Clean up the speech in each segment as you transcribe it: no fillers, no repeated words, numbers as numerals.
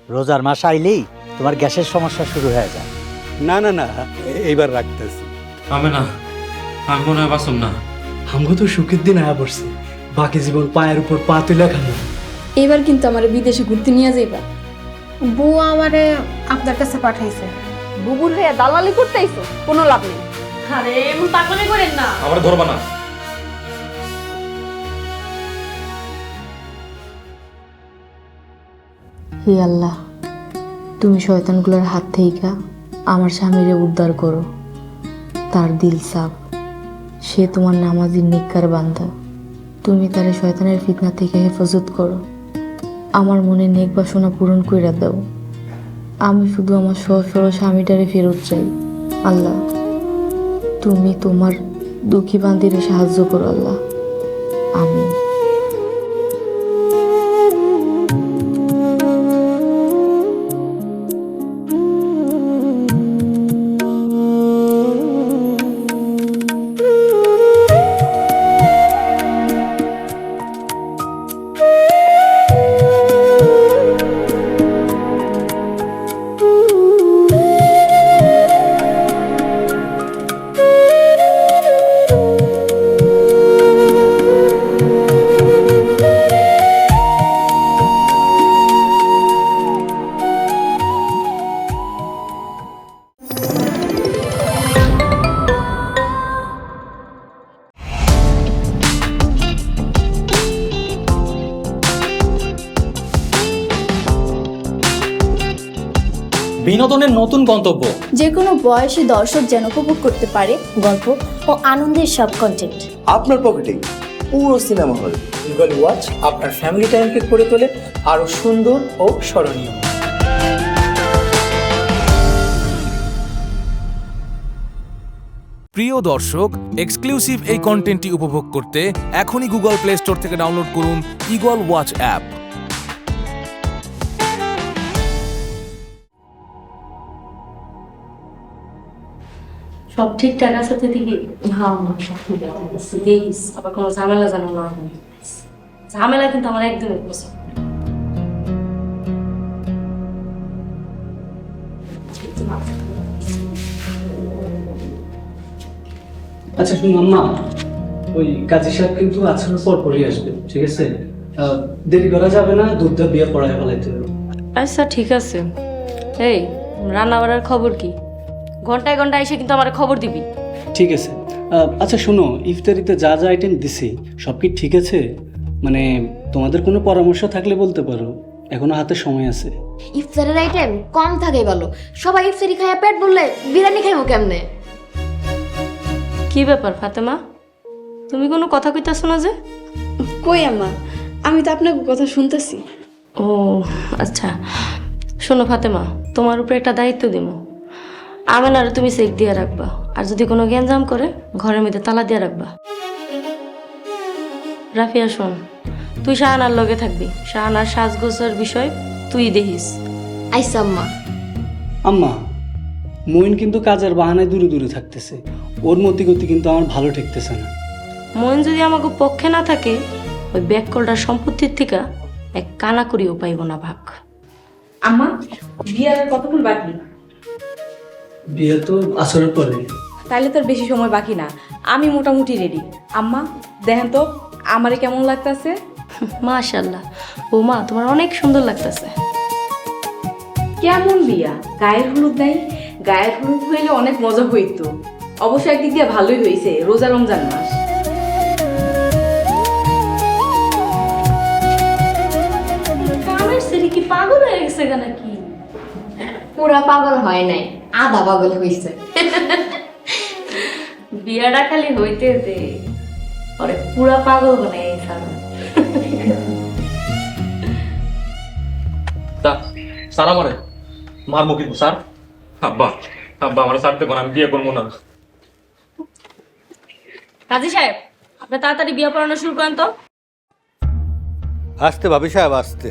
রোজার মাস আইলেই তোমার গ্যাসের সমস্যা শুরু হয়ে যায়। না না না, এইবার রাখতেছি। আমি না, আমি মনে হয় বাসুম না। আমগো তো সুখের দিন আয়া পড়ছে, বাকি জীবন পায়ের উপর পা তুলে খাবো। এবার কিন্তু আমার বিদেশে ঘুরতে নিয়ে যাইবা। বউ আমারে আপনার কাছে পাঠাইছে। বুবুর হয়ে দালালি করতে আইছো, কোনো লাভ নেই। আরে এমন পাগলামি করেন না। আমার ধরবা না। হে আল্লাহ, তুমি শয়তানগুলোর হাত থেকে আমার স্বামীরে উদ্ধার করো। তার দিল সাফ, সে তোমার নামাজি নিকার বান্ধা। তুমি তারে শয়তানের ফিতনা থেকে হেফাজত করো। আমার মনে নেক বাসনা পূরণ কইরা দাও। আমি শুধু আমার সহসর স্বামীটারে ফেরত চাই। আল্লাহ, তুমি তোমার দুঃখী বান্দিরে সাহায্য করো আল্লাহ। আমিন। বিনোদনের নতুন গন্তব্য, যে কোনো বয়সী দর্শক যেন উপভোগ করতে পারে গল্প ও আনন্দের সব কন্টেন্ট আপনার পকেটে পুরো সিনেমা হল। গুগল ওয়াচ আপনার ফ্যামিলি টাইমকে করে তোলে আরো সুন্দর ও স্মরণীয়। প্রিয় দর্শক, এক্সক্লুসিভ এই কন্টেন্টটি উপভোগ করতে এখনই গুগল প্লে স্টোর থেকে ডাউনলোড করুন ইগল ওয়াচ অ্যাপ। সব ঠিকঠাক আছে তো দিদি? হ্যাঁ সব ঠিক আছে, দেখিস আবার কোনো ঝামেলা জানো না হয়। ঝামেলা কিন্তু আমার একদমই পছন্দ। আচ্ছা শুনুন আম্মা, ওই কাজী সাহেব কিন্তু আজকের পর পরই আসবে, ঠিক আছে? দেরি করা যাবে না, দুধটা বিয়ে পড়ায় ফেলাইতে হবে। আচ্ছা ঠিক আছে। এই রান্না বাড়ার খবর কি? ঘন্টায় ঘন্টায় এসে কিন্তু আমার খবর দিবি। ঠিক আছে। আচ্ছা শোনো, ইফতারিতে যা যা আইটেম দিছি সব কি ঠিক আছে? মানে তোমাদের কোনো পরামর্শ থাকলে বলতে পারো, এখনো হাতে সময় আছে। ইফতারের আইটেম কম থাকে ভালো। সবাই ইফতারি খাইয়া পেট বললে বিরিয়ানি খাইবো কেমনে? কি ব্যাপার ফাতেমা, তুমি কোনো কথা কইতাছো না যে? কই আম্মা, আমি তো আপনার কথা শুনতেছি। ও আচ্ছা, শোনো ফাতেমা, তোমার উপরে একটা দায়িত্ব দিব। আমেনারে তুমি চেক দিয়ে রাখবা, আর যদি কোনো গ্যাঞ্জাম করে ঘরের মধ্যে তালা দিয়ে রাখবা। রাফিয়া শোন, তুই শাহানার লগে থাকবি। শাহানার সাজগোজের বিষয় তুই দেখিস। আইসা আম্মা। আম্মা, মইন কিন্তু কাজের বাহানায় দূরে দূরে থাকতেছে, ওর মতি গতি কিন্তু আমার ভালো ঠেকতেছে না। মন যদি আমাকে পক্ষে না থাকে, ওই ব্যাককলটার সম্পত্তির থেকে এক কানা করিও পাইব না ভাগ। আম্মা, বিয়ার কতক্ষণ বাকি? বিয়ে তো আসরের পরে। তাইলে তোর বেশি সময় বাকি না, আমি মোটামুটি রেডি। আম্মা দেখেন তো আমারে কেমন লাগতাছে? মাশাআল্লাহ বৌমা, তোমার অনেক সুন্দর লাগতেছে। কেমন বিয়া? গায়ের হলুদ নাই? গায়ের হলুদ হইলে অনেক মজা হইতো। অবশ্য একদিক দিয়ে ভালোই হয়েছে, রোজা রমজান মাস। কামের সেরি কি পাগল হয়ে গেছে নাকি? পুরা পাগল হয় নাই, আধা পাগল হইছে। বিয়াটা খালি হইতে দে, ওরে পুরা পাগল বানাই ছাড়ো। স্যার আমারে মারমু কিন্তু স্যার। আব্বা আব্বা আমার স্যার দেখুন, আমি বিয়ে করবো না। কাজী সাহেব, আপনি তাড়াতাড়ি বিয়ে পড়ানো শুরু করেন তো। আসতে ভাবি সাহেব, আসতে।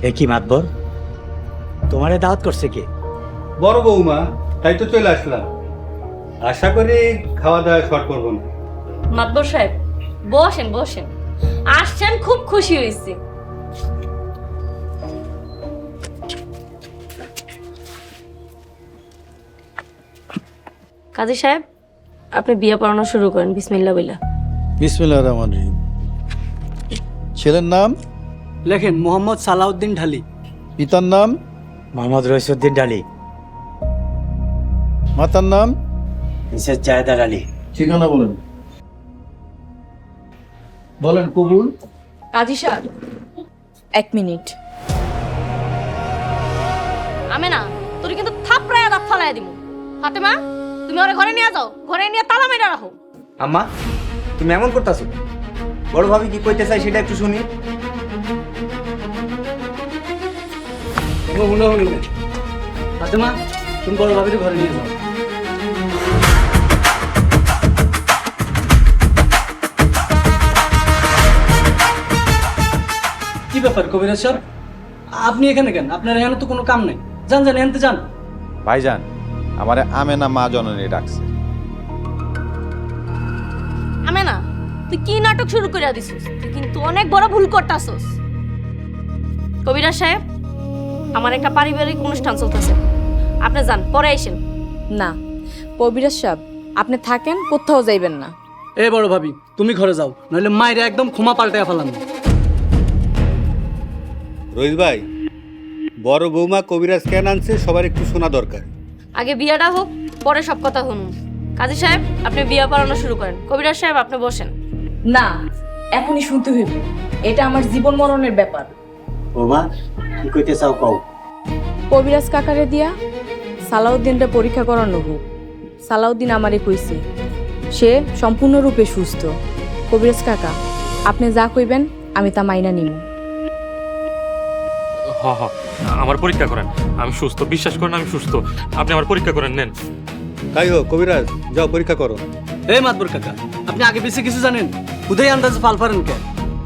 এ কি মাতবর, তোমারে দাওয়াত করছে কে? বড় বৌমা, তাই তো চলে আসলাম। আশা করি খাওয়া দাওয়া শর্ট করবো না। মাতবর সাহেব বসেন বসেন, আসছেন খুব খুশি হয়েছি। কাজী সাহেব আপনি বিয়ে পড়ানো শুরু করেন, বিসমিল্লাহ বইলা। বিসমিল্লাহির রহমানির রহিম। ছেলের নাম? লেখেন মোহাম্মদ সালাউদ্দিন ঢালি। পিতার নাম? মোহাম্মদ রইসুদ্দিন ডালি। মাতার নাম? মিসেস জায়দার আলী। ঠিকানা বলেন। বলেন কবুল। কাজী সাহেব 1 মিনিট। আমি না তোর কিন্তু থাপড়ায় দাঁত ফালাই দিব। ফাতেমা তুমি ওরে ঘরে নিয়ে যাও, ঘরে নিয়ে তালা মেরে রাখো। আম্মা তুমি এমন করতেছো, বড় ভাবি কি কইতে চাই সেটা একটু শুনি। ফাতেমা তুমি বড় ভাবির ঘরে নিয়ে যাও। কি ব্যাপার কবিরাজ সাহেব, আপনি এখানে কেন? আপনার এখানে তো কোনো কাম নেই। যান যান, এখানে যান। ভাইজান আমারে আমেনা মা জননী ডাকছে। আমি না তুই কি নাটক শুরু করে দিছিস? তুই কিন্তু অনেক বড় ভুল করতাছস। কবিরাজ সাহেব আমার একটা পারিবারিক অনুষ্ঠান চলতেছে, আপনি যান, পরে আইসেন। না কবিরাজ সাহেব আপনি থাকেন, কোথাও যাইবেন না। এ বড় ভাবি তুমি ঘরে যাও, নইলে মায়ের একদম ক্ষমা পাল্টায় ফেলাম। রইস ভাই, বড় বৌমা কবিরাজ কেন আনছে সবার একটু শোনা দরকার। আগে বিয়াটা হোক, পরে সব কথা শুনুন। কাজী সাহেব আপনি বিয়া পড়ানো শুরু করেন, কবিরাজ সাহেব আপনি বসেন। না এখনই শুনতে হইব, এটা আমার জীবন মরণের ব্যাপার। বৌমা কি কইতে চাও কও। কবিরাজ কাকারে দিয়া সালাউদ্দিনটা পরীক্ষা করানো হোক। সালাউদ্দিন আমারে কইছে সে সম্পূর্ণরূপে সুস্থ। কবিরাজ কাকা আপনি যা কইবেন আমি তা মাইনা নিব। হ হ আমার পরীক্ষা করেন, আমি সুস্থ, বিশ্বাস করেন আমি সুস্থ। আপনি আমার পরীক্ষা করেন, নেন। তাই হোক কবিরাজ, যাও পরীক্ষা করো। এই মাতবর কাকা আপনি আগে বেশি কিছু জানেন, উদয় আন্দাজে ফাল পারেন কে?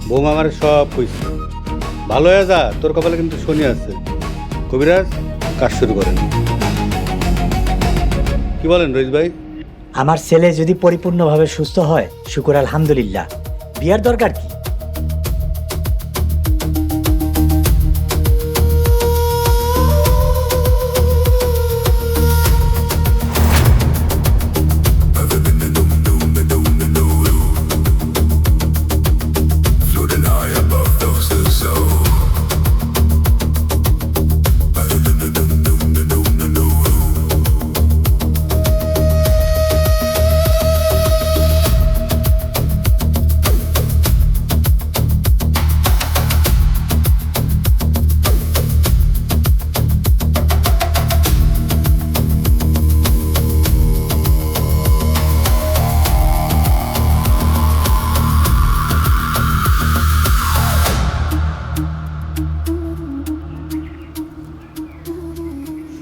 বৌমা আমার সব কইছে। ভালো হয়ে যা, তোর কপালে কিন্তু শনি আছে। কবিরাজ কাজ শুরু করেন। কি বলেন রইস ভাই? আমার ছেলে যদি পরিপূর্ণভাবে সুস্থ হয় শুকর আলহামদুলিল্লাহ, বিয়ার দরকার কি?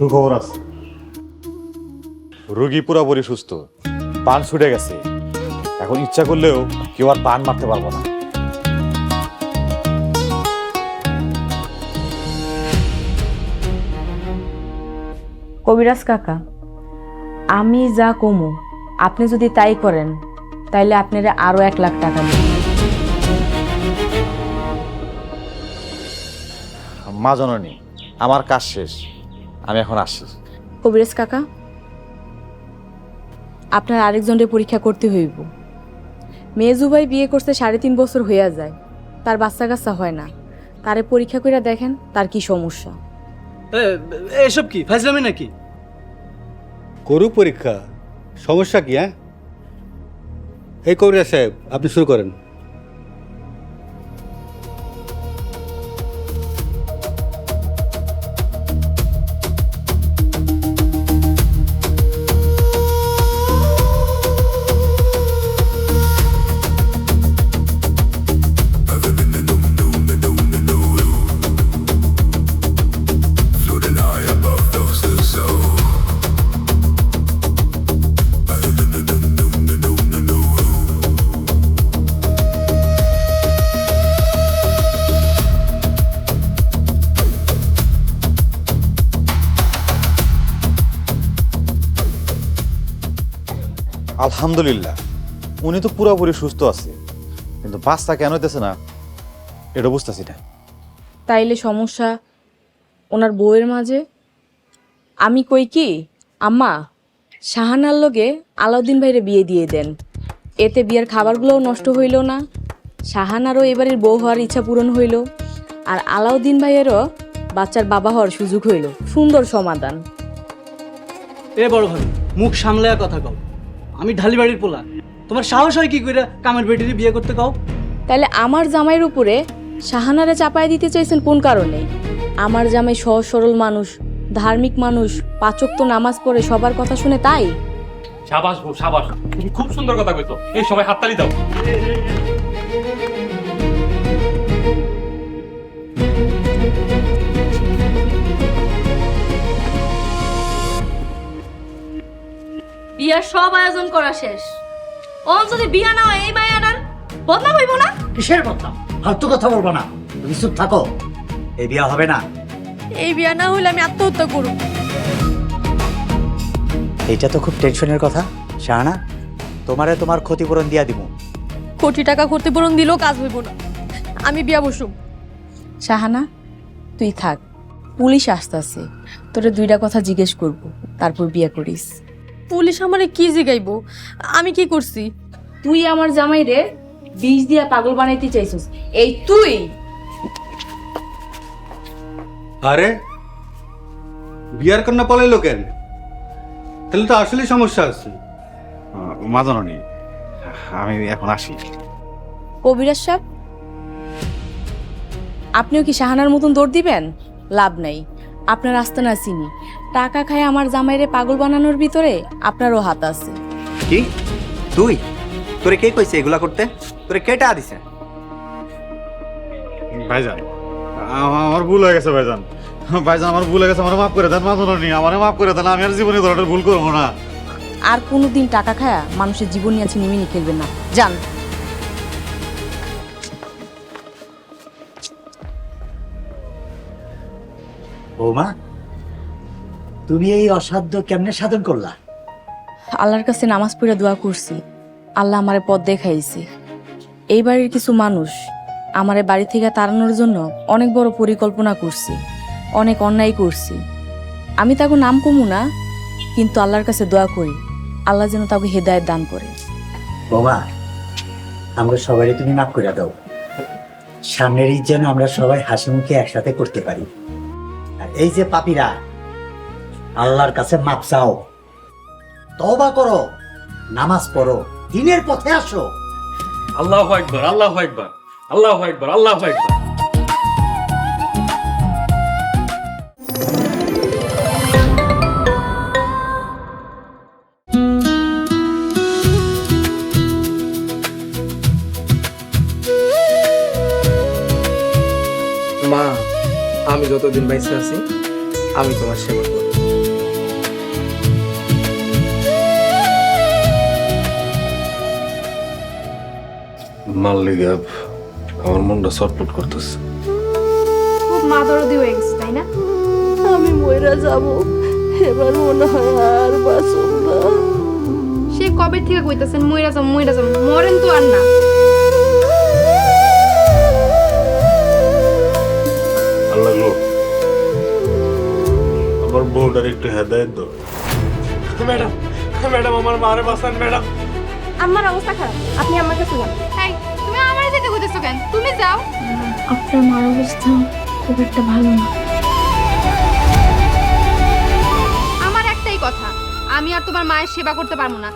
সুখবর আছে, রোগী পুরোপুরি সুস্থ, পান ছুটে গেছে। এখন ইচ্ছা করলেও কেউ আর পান মারতে পারবো না। কবিরাজ কাকা আমি যা কমু আপনি যদি তাই করেন তাইলে আপনারা আরো 1 লাখ টাকা দিন। মা জননী আমার কাজ শেষ, আমি এখন আসি। কবিরাজ কাকা আপনার আরেকজনের পরীক্ষা করতে হইব। মেজু ভাই বিয়ে করতে 3.5 বছর হইয়া যায়, তার বাচ্চা কাচ্চা হয় না। তারে পরীক্ষা করে দেখেন তার কি সমস্যা। এসব কি ফাজলামি নাকি? করুক পরীক্ষা, সমস্যা কি? হ্যাঁ এই কবিরাজ সাহেব আপনি শুরু করেন। আলহামদুলিল্লাহ উনি তো পুরোপুরি সুস্থ আছে, কিন্তু বাচ্চা কেন হইতেছে না এটা বুঝতেছি না। তাইলে সমস্যা ওনার বউয়ের মাঝে। আমি কই কি আম্মা, শাহানার লগে আলাউদ্দিন ভাইরে বিয়ে দিয়ে দেন, এতে বিয়ের খাবারগুলোও নষ্ট হইল না, শাহানারও এবারের বউ হওয়ার ইচ্ছা পূরণ হইল, আর আলাউদ্দিন ভাইয়েরও বাচ্চার বাবা হওয়ার সুযোগ হইল। সুন্দর সমাধান। এ বড় ভাবি, মুখ সামলায়া কথা কও। আমি ঢালিবাড়ির পোলা, তোমার সাহস হয় কি করে কামের বেটিরে বিয়ে করতে কও? তাইলে আমার জামাইয়ের উপরে শাহানারে চাপায় দিতে চাইছেন কোন কারণে? আমার জামাই সহজ সরল মানুষ, ধার্মিক মানুষ, 5 ওয়াক্ত নামাজ পড়ে, সবার কথা শুনে, তাই। সাবাস বউ সাবাস, তুমি খুব সুন্দর কথা কইতো। এই সবাই হাততালি দাও। বিয়ার সব আয়োজন করা শেষ। ওন যদি বিয়া না হয় এই মায়াটার বদনাম হইব না? কিসের বদনাম? ফালতু কথা বলবো না, তুমি চুপ থাকো। এই বিয়া হবে না। এই বিয়া না হইলে আমি আত্মহত্যা করব। এইটা তো খুব টেনশনের কথা। শাহানা, তোমারে তোমার ক্ষতিপূরণ দিয়া দিব। কোটি টাকা ক্ষতিপূরণ দিলেও কাজ হইব না, আমি বিয়া বসুম। শাহানা, তুই থাক, পুলিশ আসতেছে, তোরে 2টা কথা জিজ্ঞেস করব, তারপর বিয়া করিস। পুলিশ আমারে কি জিগাইবো? আমি কি করছি? তুই আমার জামাইরে বিষ দিয়া পাগল বানাইতে চাইছিস। এই তুই? আরে বিয়ার কন্যা পলাইলো কেন? তাহলে তো আসলে সমস্যা আছে। মা জননী, আমি এখন আসি। কবিরাজ সাহেব, আপনিও কি শাহানার মতন দৌড় দিবেন? লাভ নাই, আপনার আস্তানা চিনি। টাকা খায় আমার জামাইরে পাগল বানানোর ভিতরে আপনারও হাত আছে। কি তুই? তোরে কে কইছে এগুলা করতে? তোরে কে টাকা দিছে? ভাইজান, আমার ভুল হয়ে গেছে ভাইজান। ভাইজান, আমার ভুল হয়ে গেছে, আমার মাফ করে দেন মা জননী, আমারে মাফ করে দেন। আমি আর জীবনে ধরনের ভুল করবো না। আর কোনোদিন টাকা খায়া মানুষের জীবন নিয়ে ছিনিমিনি খেলবেন না, যান। বৌমা, তুমি এই অসাধ্য কেমনে সাধন করলা? আল্লাহর কাছে নামাজ পড়ে দোয়া করছি, আল্লাহ আমারে পথ দেখাইছে। এই বাড়ির কিছু মানুষ আমারে বাড়ি থেকে তাড়ানোর জন্য অনেক বড় পরিকল্পনা করছি, অনেক অন্যায় করছি। আমি তাকে নাম কমু না, কিন্তু আল্লাহর কাছে দোয়া করি আল্লাহ যেন তাকে হেদায়েত দান করে। বৌমা, আমরা সবাই তুমি মাফ করে দাও। সামনের ঈদ যেন আমরা সবাই হাসি মুখে একসাথে করতে পারি। আর এই যে পাপীরা, আল্লাহর কাছে মাপ চাও, তওবা করো, নামাজ পড়ো, দিনের পথে আসো। আল্লাহু আকবার, আল্লাহু আকবার, আল্লাহু আকবার, আল্লাহু আকবার। মা, আমি যতদিন বাইসে আছি আমি তোমার সেবা করব। মাল্লিকা, আমার মনটা ছটফট করতেছে। খুব মা দরদি হয়ে গেছে, তাই না? আমি মইরা যাব, এবার মনে হয় আর বাঁচব না। সে কবে থেকে কইতাছেন মইরা যাম মইরা যাম, মরেন তো আর না। আল্লাহ গো, আমার বউটার একটু হেদায়েত দাও। ম্যাডাম, ম্যাডাম আমার মারে বাঁচান ম্যাডাম। আমার অবস্থা খারাপ, আপনি আমার কাছে যান। এই, তুমি আমারে যেতে কইতেছো কেন? তুমি যাও। আপনার মার অবস্থা খুব একটা ভালো না। আমার একটাই কথা, আমি আর তোমার মায়ের সেবা করতে পারবো না।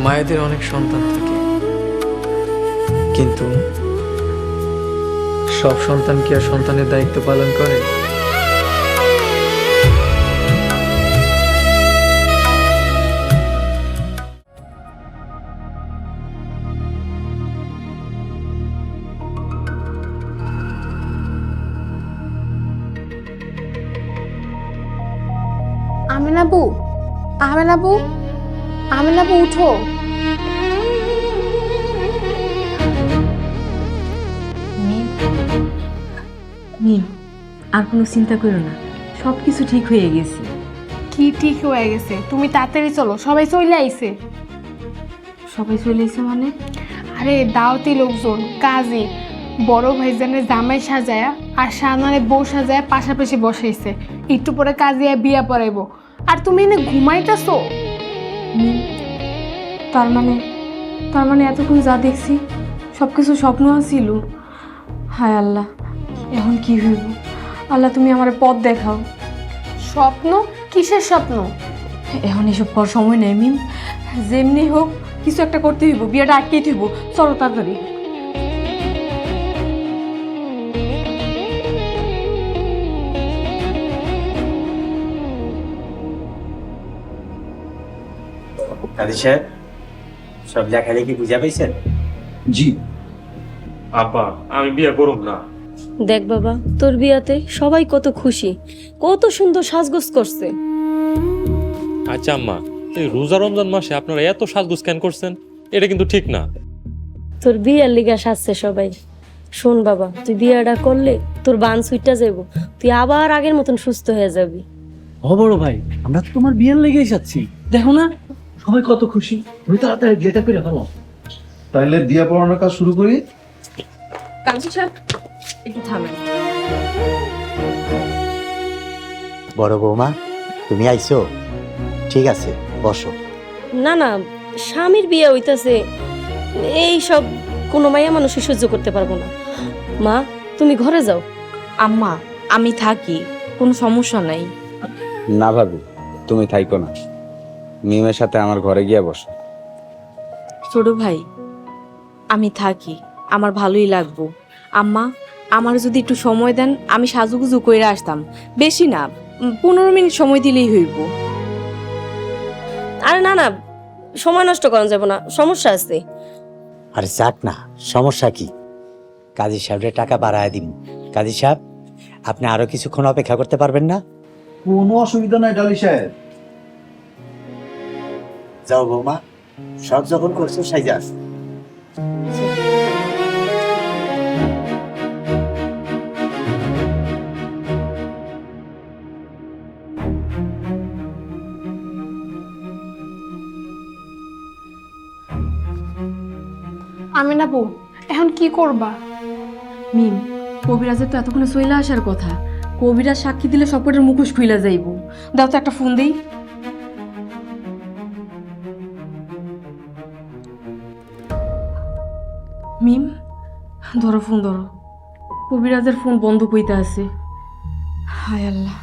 মায়েদের অনেক সন্তান থাকে, কিন্তু সব সন্তান কি আর সন্তানের দায়িত্ব পালন করে? আমেনাবু, আমেনাবু, আমেনাবু উঠো। মিম, আর কোনো চিন্তা করো না, সব কিছু ঠিক হয়ে গেছে। কি ঠিক হয়ে গেছে? তুমি তাড়াতাড়ি চলো, সবাই চলে আইছে। সবাই চলে এসে মানে? আরে দাওয়াতি লোকজন, কাজী, বড় ভাইজানের জামাই সাজায়া আর শাহনারে বউ সাজায়া পাশাপাশি বসাইছে। একটু পরে কাজিয়া বিয়া পড়াইবো, আর তুমি এনে ঘুমাইতেছো। তার মানে এতক্ষণ যা দেখছি সব কিছু স্বপ্ন ছিল। হায় আল্লাহ, এখন কি হইব? আল্লাহ তুমি আমার পথ দেখাও। স্বপ্ন? কিসের স্বপ্ন? এখন এসব পর সময় নেই মিম, যেমনি হোক কিছু একটা করতে হইব, বিয়েটা আটকেই হইব। চলো তাড়াতাড়ি। কাজী সাহেব, সব লেখালেখি বুঝা পাইছেন? জি আব্বা, আমি বিয়ে করুম না। দেখ বাবা, তোর বিয়াতে সবাই কত খুশি, কত সুন্দর সাজগোজ করছে। আচ্ছা আম্মা, এই রোজা রমজান মাসে আপনারা এত সাজগোজ কেন করছেন? এটা কিন্তু ঠিক না। তোর বিয়ার লিগা সাজছে সবাই। শোন বাবা, তুই বিয়েটা করলে তোর বান সুইটটা যাব, তুই আবার আগের মতন সুস্থ হয়ে যাবি। ও বড় ভাই, আমরা তো তোমার বিয়ের লেগেই যাচ্ছি, দেখো না সবাই কত খুশি। তুমি তাড়াতাড়ি বিয়েটা করে ফেলো। তাইলে দিয়া পড়ানোর কাজ শুরু করি। কাজী সাহেব একটু থামেন। বড় বৌমা, তুমি আইছো? ঠিক আছে, বসো। না না, স্বামীর বিয়ে হইতাছে, এই সব কোনো মাইয়া মানুষই সহ্য করতে পারবো না। মা, তুমি ঘরে যাও। আম্মা, আমি থাকি, কোনো সমস্যা নাই। না ভাবি, তুমি থাইকো না, মিমের সাথে আমার ঘরে গিয়া বসো। ছোট ভাই, আমি থাকি, আমার ভালোই লাগবো। আম্মা, আমার যদি একটু সময় দেন, আমি সাজুগুজু করে আসতাম। বেশি না, 15 মিনিট সময় দিলেই হইব। আরে না না, সময় নষ্ট করা যাবে না, সমস্যা আছে। আরে যাক না, সমস্যা কি? কাজী সাহেবের টাকা বাড়ায় দিন। কাজী সাহেব, আপনি আরো কিছুক্ষণ অপেক্ষা করতে পারবেন না? কোনো অসুবিধা নাই ডালি সাহেব। যাও বৌমা, সব যখন করছো সাইজা আস। আমি না বউ, এখন কি করবা? মিম, কবিরাজের তো এতক্ষণে চইলা আসার কথা। কবিরাজ সাক্ষী দিলে সবকটার মুখোশ খুইলা যাইব। দাও তো একটা ফোন দেই। মিম, ধরো ফোন ধরো। কবিরাজের ফোন বন্ধ কইতে আছে। হায় আল্লাহ,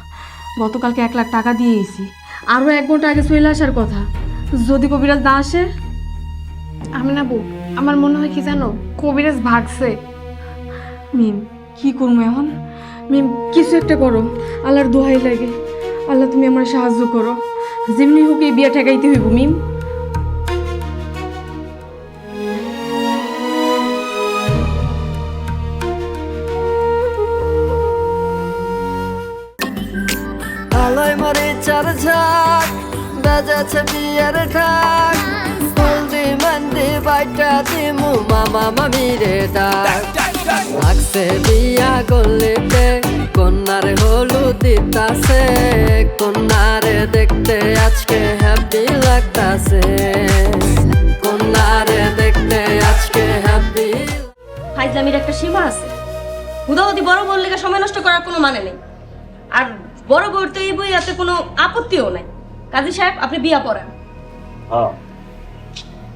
গতকালকে 1 লাখ টাকা দিয়ে এসি, আরো 1 ঘন্টা আগে চলে আসার কথা। যদি কবিরাজ না আসে? আমি না বউ, আমার মনে হয় কি জানো, কবিরাজ ভাগছে। মিম, কি করবো এখন? মিম, কিছু একটা করো, আল্লাহর দোহাই লাগে। আল্লাহ তুমি আমার সাহায্য করো, যেমনি হোক এই বিয়া ঠেকাইতে হইব। মিম, আলোয় মরে চার ঝাঁক বাজাচ্ছে বিয়ের ঢাক, হলদি মন্দি বাইটা দিমু মামা মামিরে ডাক। লাগছে বিয়া গলিতে, কন্যারে হলুদ দিতাছে, কন্যারে দেখতে আজকে হ্যাপি লাগতাছে, কন্যারে দেখতে আজকে হ্যাপি। ফাইজলামির একটা সীমা আছে। হুদাহুদি বড় বউর লেগে সময় নষ্ট করার কোনো মানে নেই। আর বড় বউর তো এই বইয়াতে কোনো আপত্তিও নাই। কাজী সাহেব, আপনি বিয়া পড়ান।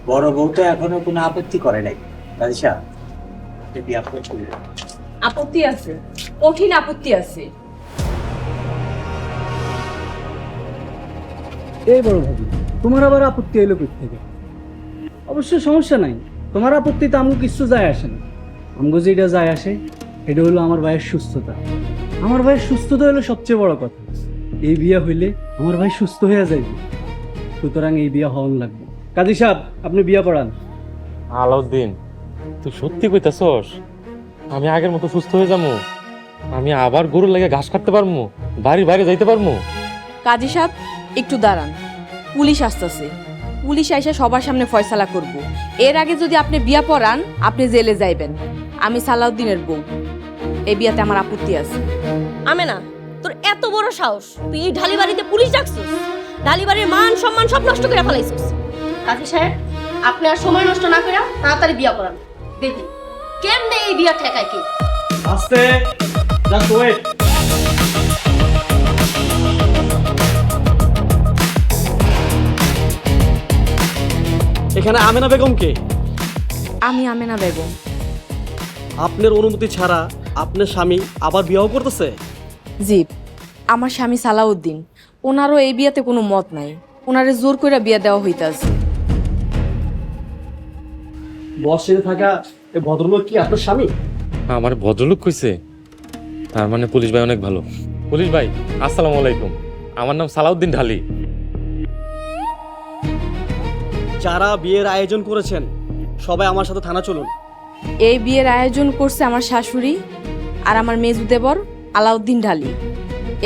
বড় বউ তো এখনো কোনো আপত্তি করে নাই। কাজী সাহেব, আপনি বিয়া করছেন? আপত্তি আছে, কঠিন আপত্তি আছে। এই বড় ভাবি, তোমার আবার আপত্তি এলো কোথা থেকে? অবশ্য সমস্যা নাই, তোমার আপত্তিতে আমাকে কিছু যায় আসে না। আমাকে যেটা যায় আসে এটা হলো আমার ভাইয়ের সুস্থতা। আমার ভাইয়ের সুস্থতা হলো সবচেয়ে বড় কথা। এই বিয়া হইলে আমার ভাই সুস্থ হয়ে যাইবে, সুতরাং এই বিয়া হওয়ান লাগবে। কাজী সাহেব, আপনি বিয়া পড়ান। আলাউদ্দিন, তুই সত্যি কইতাছস? আমি আগের মতো সুস্থ হয়ে যাবো? আমি আবার গরুর লেগে ঘাস কাটতে পারবো? বাড়ি বাইরে যাইতে পারবো? কাজী সাহেব, একটু দাঁড়ান, পুলিশ আসতেছে। পুলিশ আইসা সবার সামনে ফয়সালা করব। এর আগে যদি আপনি বিয়া পড়ান, আপনি জেলে যাইবেন। আমি সালাউদ্দিনের বউ। এই বিয়াতে আমার আপত্তি আছে। আমি না, তোর এত বড় সাহস, তুই এই ঢালি বাড়িতে পুলিশ ডাকছিস, ঢালি বাড়ির মান সম্মান সব নষ্ট করে ফেলাইছিস। কাজী সাহেব, আপনি আর সময় নষ্ট না করে তাড়াতাড়ি বিয়া করান, দেখি কেমনে এই বিয়া ঠেকায় কি। আস্তে জাস্ট ওয়েট। এখানে আমেনা বেগম কে? আমি আমেনা বেগম। আপনার অনুমতি ছাড়া আপনার স্বামী আবার বিবাহ করতেছে? জি, আমার স্বামী সালাউদ্দিন, ওনারও এই বিয়াতে কোনো মত নাই, ওনারে জোর করে বিয়া দেওয়া হইতাছে। বসে থাকা এই ভদ্রলোক কি আপনার স্বামী? আমার ভদ্রলোক কইছে, তার মানে পুলিশ ভাই অনেক ভালো। পুলিশ ভাই আসসালামু আলাইকুম, আমার নাম সালাউদ্দিন ঢালি। যারা বিয়ের আয়োজন করেছেন সবাই আমার সাথে থানা চলুন। এই বিয়ের আয়োজন করছে আমার শাশুড়ি আর আমার মেজু দেবর আলাউদ্দিন ঢালি।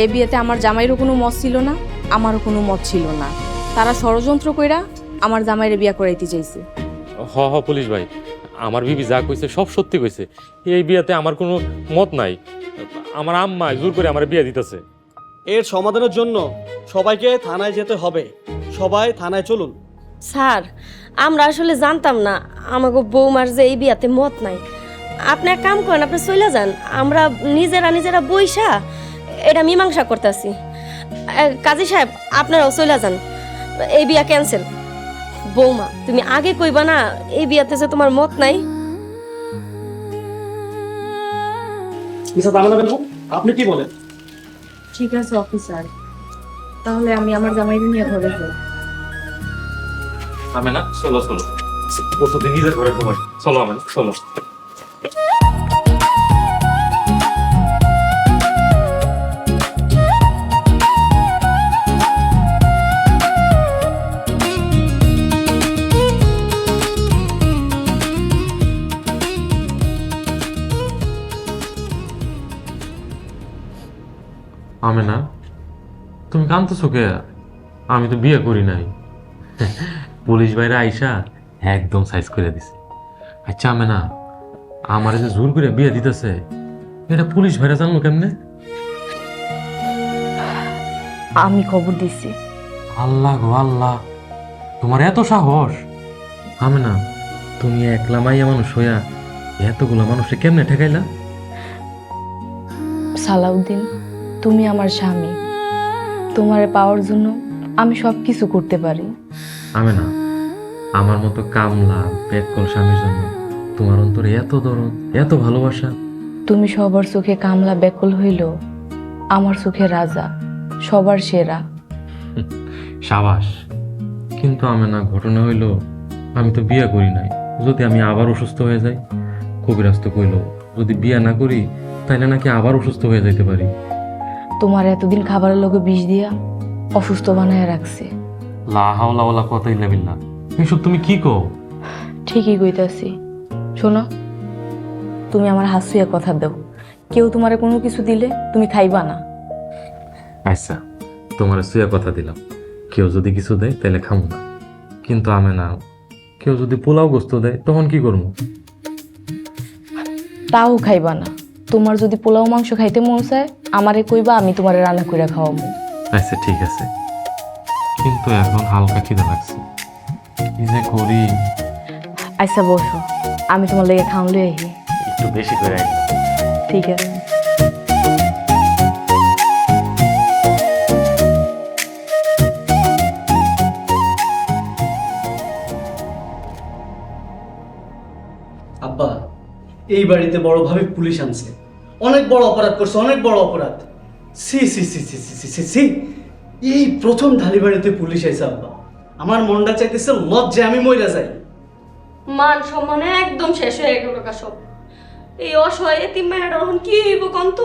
এই বিয়েতে আমার জামাইরও কোনো মত ছিল না, আমারও কোনো মত ছিল না। তারা ষড়যন্ত্র কইরা আমার জামাইরে বিয়া করাইতে চাইছে। হ হ পুলিশ ভাই, আমার বিবি যা কইছে সব সত্যি কইছে। এই বিয়াতে আমার কোনো মত নাই, আমার আম্মা জোর করে আমার বিয়া দিতেছে। এর সমাধানের জন্য সবাইকে থানায় যেতে হবে। সবাই থানায় চলুন। স্যার, আমরা আসলে জানতাম না আমাকে বৌমার যে এই বিয়াতে মত নাই। আপনি এক কাম করেন, আপনি চলে যান, আমরা নিজেরা বইসা এটা মীমাংসা করতেছি। কাজী সাহেব, আপনারাও চলে যান, এই বিয়া ক্যান্সেল। বৌমা, তুমি আগে কইবা না এই বিয়াতে যে তোমার মত নাই? মিসেস আমেনা বেগম, আপনি কি বলেন? ঠিক আছে অফিসার, তাহলে আমি আমার জামাইরে নিয়ে ঘরে যাই। আমি না, চলো চলো, প্রতিদিন নিজের ঘরে ঘুমাই। চলো আমি, চলো। আমি না, তুমি কাঁদতেছো কে? আমি তো বিয়ে করি নাই। পুলিশ ভাইরা আইসা একদম সাইজ করে দিছে। আচ্ছা আমি না, আমার যে জোর করে বিয়ে দিতেছে এটা পুলিশ ভাইরা জানলো কেমনে? আমি খবর দিছি। আল্লাহ গো আল্লাহ, তোমার এত সাহস! আমি না, তুমি একলা মাইয়া মানুষ হইয়া এতগুলো মানুষে কেমনে ঠেকাইলা? সালাউদ্দিন, তুমি আমার স্বামী, তোমারে পাওয়ার জন্য আমি সব কিছু করতে পারি। আমি না, আমার মতো কামলা পেটকল স্বামীর জন্য তোমার অন্তরে এত দরদ, এত ভালোবাসা। তুমি সবার চোখে কামলা ব্যাকুল হইল, আমার চোখে রাজা, সবার সেরা। সাবাস। কিন্তু আমি না, ঘটনা হইল আমি তো বিয়ে করি নাই। যদি আমি আবার অসুস্থ হয়ে যাই, কবিরাজ তো কইল যদি বিয়ে না করি তাইলে নাকি আবার অসুস্থ হয়ে যাইতে পারি। তোমার এতদিন খাবারের লোকে বিষ দিয়া অসুস্থ বানায় রাখছে। লা হাওলা ওয়ালা কুওয়াতা ইল্লা বিল্লাহ, এসব তুমি কি কও? ঠিকই কইতাছি। শোনো, তুমি আমার হাসিয়া কথা দাও, কেউ তোমারে কোনো কিছু দিলে তুমি খাইবা না। আচ্ছা, তোমার সুয়া কথা দিলাম, কেউ যদি কিছু দেয় তাহলে খামো না। কিন্তু আমি না, কেউ যদি পোলাও গোস্ত দেয় তখন কি করবো? তাও খাইবা না। তোমার যদি পোলাও মাংস খাইতে মন চায় আমারে কইবা, আমি তোমারে রান্না করে খাওয়াবো। আচ্ছা ঠিক আছে, কিন্তু এখন হালকা খিদে লাগছে, কি যে করি। আচ্ছা বসো, আমি তোমার লেগে খাওয়ান লই আহি। একটু বেশি করে আই। ঠিক আছে। আব্বা, এই বাড়িতে বড় ভাবে পুলিশ আনছে, অনেক বড় অপরাধ করছে, অনেক বড় অপরাধ। সি সি সি সি সি সি সি সি, এই প্রথম ঢালি বাড়িতে পুলিশ আইছে আব্বা। আমার মনটা চাইতেছে লজ্জায় আমি মইরা যাই। মান সম্মান একদম শেষ হয়ে গেল সব। এই অসহায় এতিম মেয়েটা এখন কি হইব কন্ত?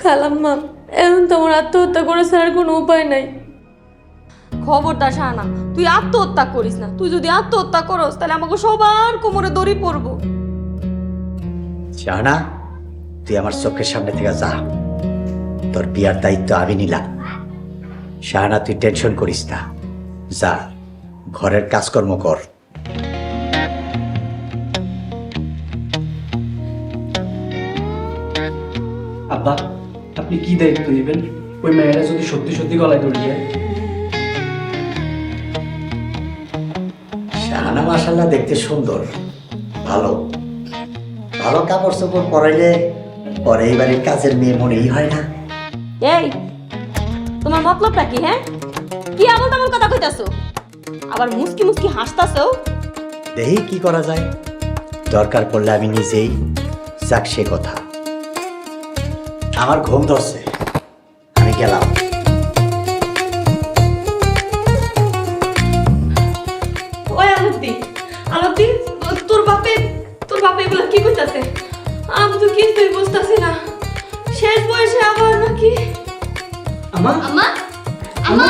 খালাম্মা, এখন তোমার আত্মহত্যা করে ছাড়ার কোনো উপায় নাই। খবরদার শাহানা, তুই আত্মহত্যা করিস না। তুই যদি আত্মহত্যা করস তাহলে আমাকে সবার কোমরে দড়ি পড়বো। শাহানা, তুই আমার চোখের সামনে থেকে যা, তোর বিয়ার দায়িত্ব আমি নিলাম। শাহানা, তুই টেনশন করিস না, যা ঘরের কাজকর্ম কর। আপনি কি দায়িত্ব নেবেন ওই মেয়েটা যদি সত্যি সত্যি গলায় দড়ি যায়? শাহানা মাশাআল্লাহ দেখতে সুন্দর, ভালো ভালো কাপড় চোপড় পরাইলে পরে এই বাড়ির কাজের মেয়ে মনেই হয় না। এই তোমার মতলবটা কি? হ্যাঁ, কি আমল তেমন কথা কইতাছো? আবার মুস্কি মুস্কি হাসতাছো। দেখি কি করা যায়, দরকার পড়লে আমি নিজেই যাক সে কথা। আমার ঘুম ধরছে, আমি গেলাম। ওই আলতি তোর বাপে এগুলো কি কইতাছে? আমি তো কিছুই বুঝতাছি না। শেষ বয়সে আবার নাকি? আমা আমা আমা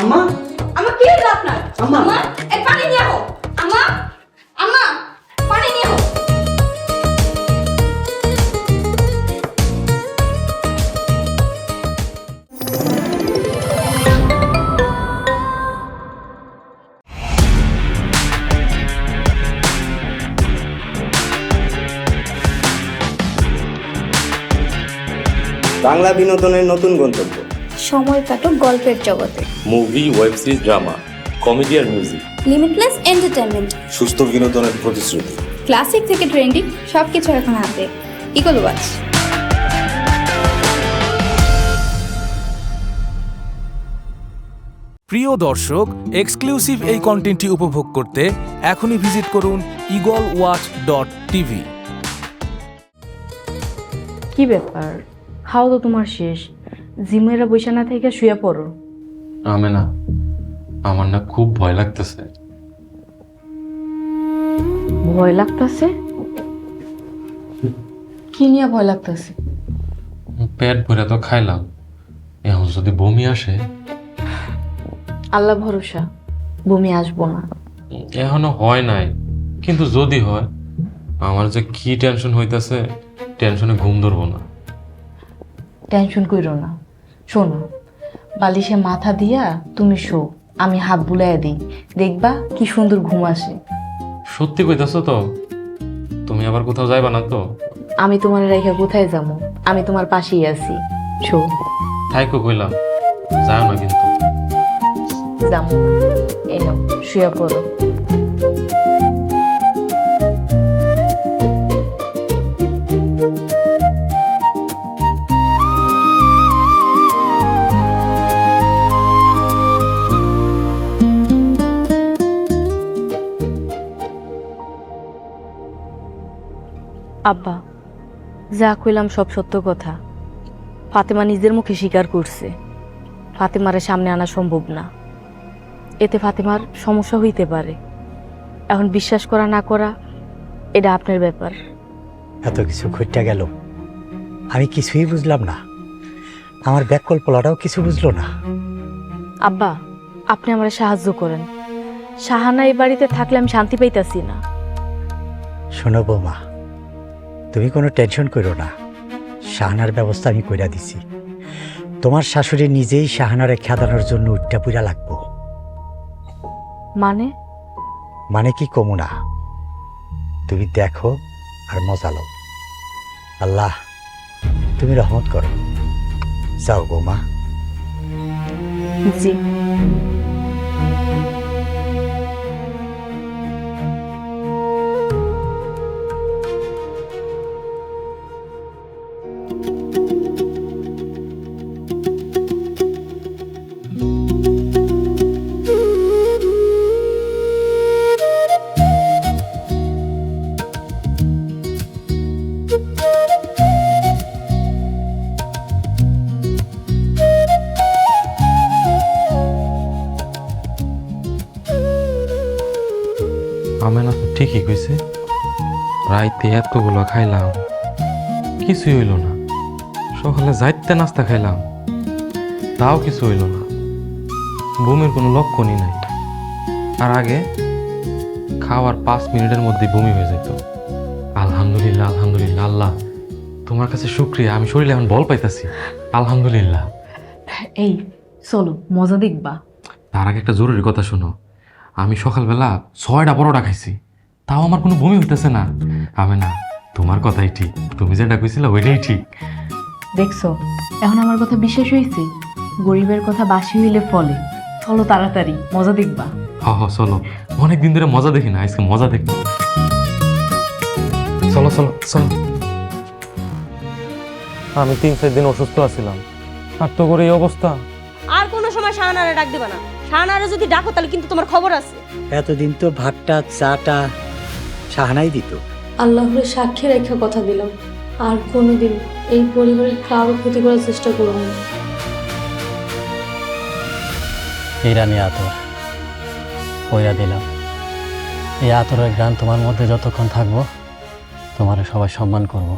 আমা আমা কি হলো আপনার? আমা আমা এই পানি নিয়ে আও। আমা আমা পানি নিয়ে আও। বাংলা বিনোদনের নতুন গন্তব্য। সময় কাটুক গল্পের জগতে। Movie, web series, drama, comedy আর মিউজিক। Limitless entertainment. সুস্থ বিনোদনের প্রতিশ্রুতি। ক্লাসিক থেকে ট্রেন্ডিং সবকিছু এখন হাতে। Eagle watch. প্রিয় দর্শক, এক্সক্লুসিভ এই কন্টেন্টটি উপভোগ করতে এখনই ভিজিট করুন eagleWatch.tv। কি ব্যাপার? খাও তো তোমার শেষ, জিমেরা বসে না থেকে শুয়ে পড়ো। আমি না, আমার না খুব ভয় লাগতেছে। ভয় লাগতেছে? কি নিয়ে ভয় লাগতেছে? পেট ভরে তো খাইলাম, এখন যদি বমি আসে? আল্লাহ ভরসা, বমি আসবো না। এখনো হয় নাই, কিন্তু যদি হয়, আমার যে কি টেনশন হইতাছে, টেনশনে ঘুম ধরবো না। টেনশন কইরো না, শোনো, বালিশে মাথা দিয়া তুমি শো, আমি হাত বুলাইয়া দিই, দেখবা কি সুন্দর ঘুম আসে। সত্যি কইতাছো তো? তুমি আবার কোথাও যাইবা না তো? আমি তোমার রেখে কোথায় যাবো? আমি তোমার পাশেই আছি, শো। থাইকো কইলাম, যাও না কিন্তু। যাবো না, এই নাও শুয়ে পড়ো। আব্বা, যা কইলাম সব সত্য কথা। ফাতেমা নিজের মুখে স্বীকার করছে ফাতেমারে সামনে আনা সম্ভব না। এতে ফাতেমার সমস্যা হইতে পারে। এখন বিশ্বাস করা না করা এটা আপনার ব্যাপার। এত কিছু ঘটে গেল, আমি কিছুই বুঝলাম না। আমার ব্যাকল্পলাটাও কিছু বুঝলো না। আব্বা, আপনি আমার সাহায্য করেন। সাহানা এই বাড়িতে থাকলে আমি শান্তি পাইতাছি না। শোনো বৌমা, তুমি কোনো টেনশন করো না, শাহানার ব্যবস্থা আমি কইরা দিছি। তোমার শাশুড়ি নিজেই শাহানারে খেদানোর জন্য উঠটা পুরা লাগবো। মানে কি কমু না, তুমি দেখো আর মজা লও। আল্লাহ তুমি রহমত করো। যাও বৌমা। জি। আমেনা তো ঠিকই কইছে, রাইতে এতগুলো খাইলাম, কিছুই হইল না। সকালে যাইতে নাস্তা খাইলাম, তাও কিছু হইল না। বমির কোনো লক্ষণই নাই। আর আগে খাওয়ার 5 মিনিটের মধ্যে বমি হয়ে যেত। আলহামদুলিল্লাহ, আলহামদুলিল্লাহ। আল্লাহ তোমার কাছে শুকরিয়া, আমি শরীরে এখন বল পাইতাছি। আলহামদুলিল্লাহ। এই চলো মজা দেখবা। তার আগে একটা জরুরি কথা শোনো। আমি সকালবেলা 6টা পরোটা খাইছি, তাও আমার কোনো বমি হইতেছে না। আমি না, তোমার কথাই ঠিক, তুমি যেটা কইছিলে ওইটাই ঠিক। দেখছো এখন আমার কথা বিশ্বাস হয়েছে? গরিবের কথা বাসি হইলে ফলে। চলো তাড়াতাড়ি, মজা দেখবা। হ্যাঁ হ্যাঁ চলো, অনেক দিন ধরে মজা দেখি না, আজকে মজা দেখবো। চলো চলো চলো। আমি 3-4 দিন অসুস্থ আছিলাম, আর তো করে এই অবস্থা। আর কোনো সময় শাহানারে ডাক দিবা না। শাহানারে যদি ডাকো তাহলে কিন্তু তোমার খবর আছে। এতদিন তো ভাতটা চাটা শাহানাই দিত। আল্লাহর সাক্ষী রেখা কথা দিলাম, আর কোনোদিন এই পরিবারের কারো ক্ষতি করার চেষ্টা করব না। ইরানি আতর পয়রা দিলাম। এই আতরের গান তোমার মধ্যে যতক্ষণ থাকবো তোমার সবাই সম্মান করবো।